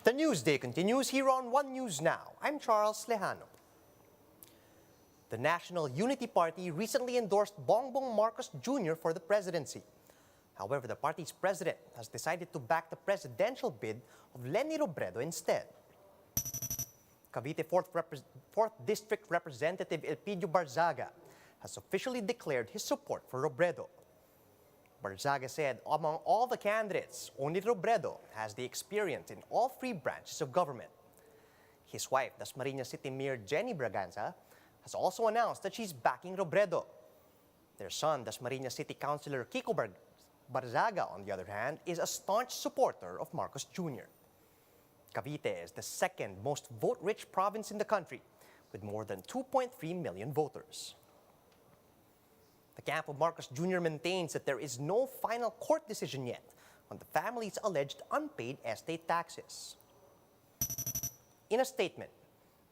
The Newsday continues here on One News Now. I'm Charles Lejano. The National Unity Party recently endorsed Bongbong Marcos Jr. for the presidency. However, the party's president has decided to back the presidential bid of Leni Robredo instead. Cavite 4th District Representative Elpidio Barzaga has officially declared his support for Robredo. Barzaga said among all the candidates, only Robredo has the experience in all three branches of government. His wife, Dasmariñas City Mayor Jenny Braganza, has also announced that she's backing Robredo. Their son, Dasmariñas City Councilor Kiko Barzaga, on the other hand, is a staunch supporter of Marcos Jr. Cavite is the second most vote-rich province in the country, with more than 2.3 million voters. The camp of Marcos Jr. maintains that there is no final court decision yet on the family's alleged unpaid estate taxes. In a statement,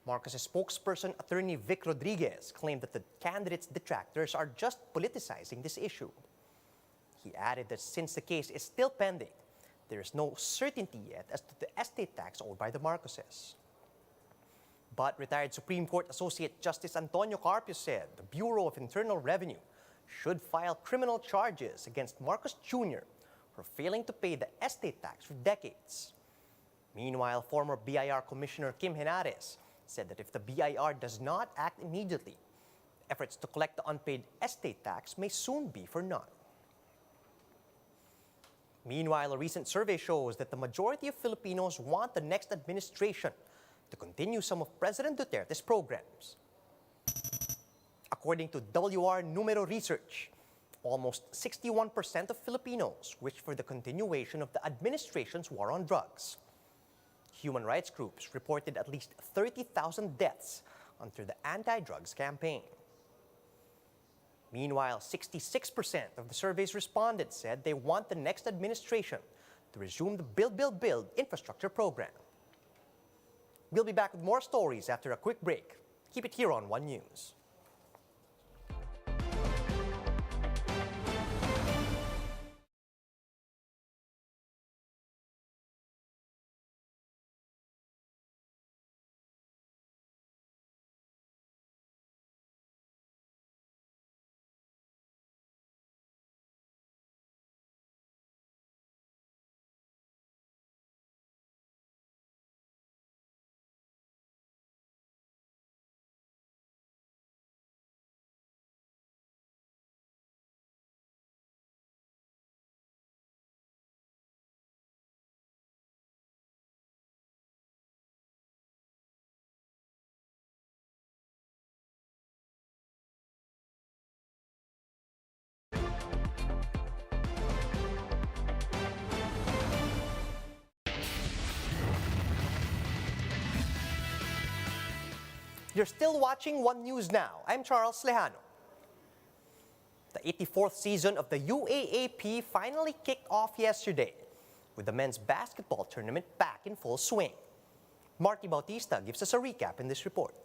Marcos' spokesperson, Attorney Vic Rodriguez, claimed that the candidate's detractors are just politicizing this issue. He added that since the case is still pending, there is no certainty yet as to the estate tax owed by the Marcoses. But retired Supreme Court Associate Justice Antonio Carpio said the Bureau of Internal Revenue should file criminal charges against Marcos Jr. for failing to pay the estate tax for decades. Meanwhile, former BIR Commissioner Kim Henares said that if the BIR does not act immediately, efforts to collect the unpaid estate tax may soon be for naught. Meanwhile, a recent survey shows that the majority of Filipinos want the next administration to continue some of President Duterte's programs. According to WR Numero Research, almost 61% of Filipinos wish for the continuation of the administration's war on drugs. Human rights groups reported at least 30,000 deaths under the anti-drugs campaign. Meanwhile, 66% of the survey's respondents said they want the next administration to resume the Build infrastructure program. We'll be back with more stories after a quick break. Keep it here on One News. You're still watching One News Now. I'm Charles Lejano. The 84th season of the UAAP finally kicked off yesterday, with the men's basketball tournament back in full swing. Marty Bautista gives us a recap in this report.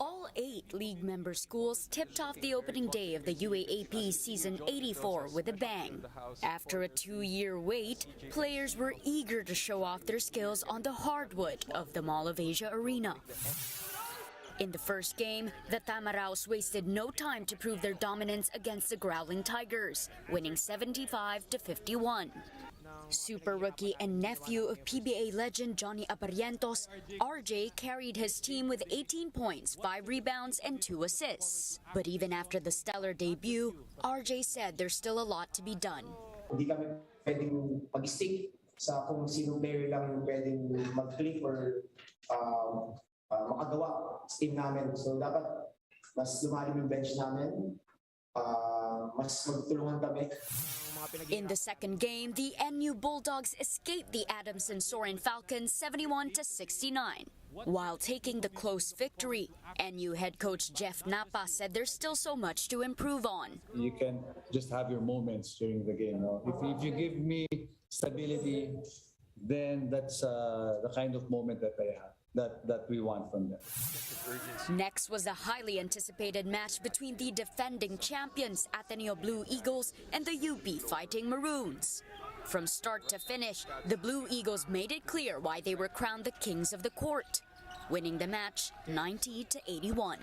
All 8 league member schools tipped off the opening day of the UAAP Season 84 with a bang. After a 2-year wait, players were eager to show off their skills on the hardwood of the Mall of Asia Arena. In the first game, the Tamaraos wasted no time to prove their dominance against the Growling Tigers, winning 75-51. Super rookie and nephew of PBA legend Johnny Aparientos, RJ carried his team with 18 points, 5 rebounds, and 2 assists. But even after the stellar debut, RJ said there's still a lot to be done. Hindi kami pwedeng mag-stick sa kung sino player lang yung pwedeng mag-click or makagawa sa team namin. So dapat mas lumalim yung bench namin, mas magtulungan kami. In the second game, the NU Bulldogs escaped the Adamson-Soren Falcons 71-69. While taking the close victory, NU head coach Jeff Napa said there's still so much to improve on. You can just have your moments during the game. No? If you give me stability, then that's the kind of moment that I have. That we want from them. Next was a highly anticipated match between the defending champions Ateneo Blue Eagles and the UP Fighting Maroons. From start to finish, the Blue Eagles made it clear why they were crowned the kings of the court, winning the match 90-81.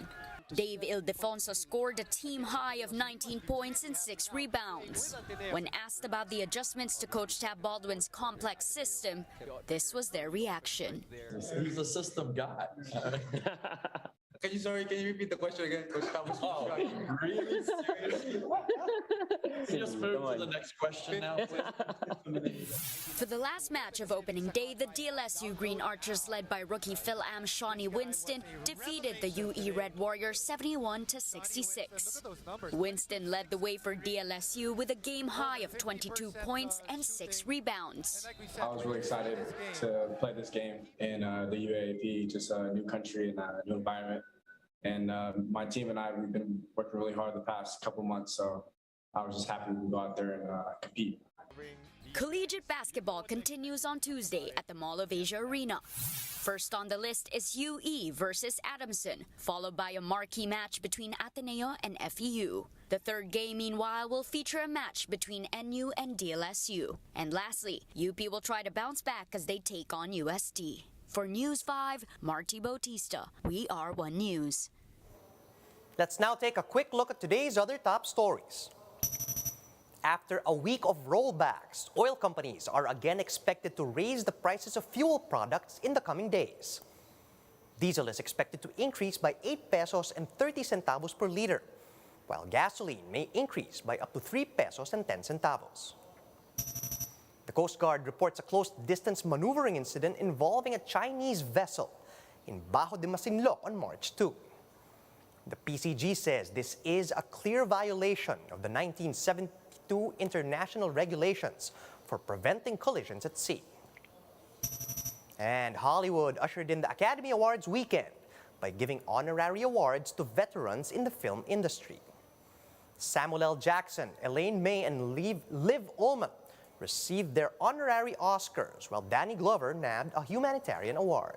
Dave Ildefonso scored a team high of 19 points and 6 rebounds. When asked about the adjustments to Coach Tab Baldwin's complex system, this was their reaction. He's a system guy. Can you repeat the question again? Coach Thomas? Oh, really? Seriously? Can you just move to the next question now, please? For the last match of opening day, the DLSU Green Archers, led by rookie Phil Am Shawnee Winston, defeated the UE Red Warriors 71-66. Winston led the way for DLSU with a game high of 22 points and 6 rebounds. I was really excited to play this game in the UAAP, just a new country and a new environment. And my team and I, we've been working really hard the past couple months, so I was just happy to go out there and compete. Collegiate basketball continues on Tuesday at the Mall of Asia Arena. First on the list is UE versus Adamson, followed by a marquee match between Ateneo and FEU. The third game, meanwhile, will feature a match between NU and DLSU. And lastly, UP will try to bounce back as they take on UST. For News 5, Marty Bautista, We Are One News. Let's now take a quick look at today's other top stories. After a week of rollbacks, oil companies are again expected to raise the prices of fuel products in the coming days. Diesel is expected to increase by 8 pesos and 30 centavos per liter, while gasoline may increase by up to 3 pesos and 10 centavos. The Coast Guard reports a close-distance maneuvering incident involving a Chinese vessel in Bajo de Masinloc on March 2. The PCG says this is a clear violation of the 1972 international regulations for preventing collisions at sea. And Hollywood ushered in the Academy Awards weekend by giving honorary awards to veterans in the film industry. Samuel L. Jackson, Elaine May, and Liv Ullmann received their honorary Oscars, while Danny Glover nabbed a humanitarian award.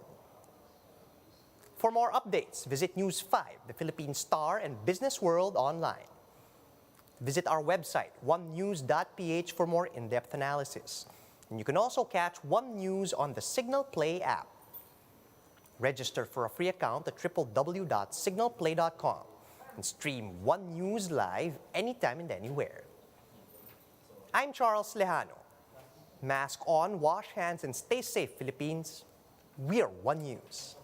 For more updates, visit News 5, the Philippine Star, and Business World online. Visit our website, onenews.ph, for more in-depth analysis. And you can also catch One News on the Signal Play app. Register for a free account at www.signalplay.com and stream One News live anytime and anywhere. I'm Charles Lejano. Mask on, wash hands, and stay safe, Philippines. We are One News.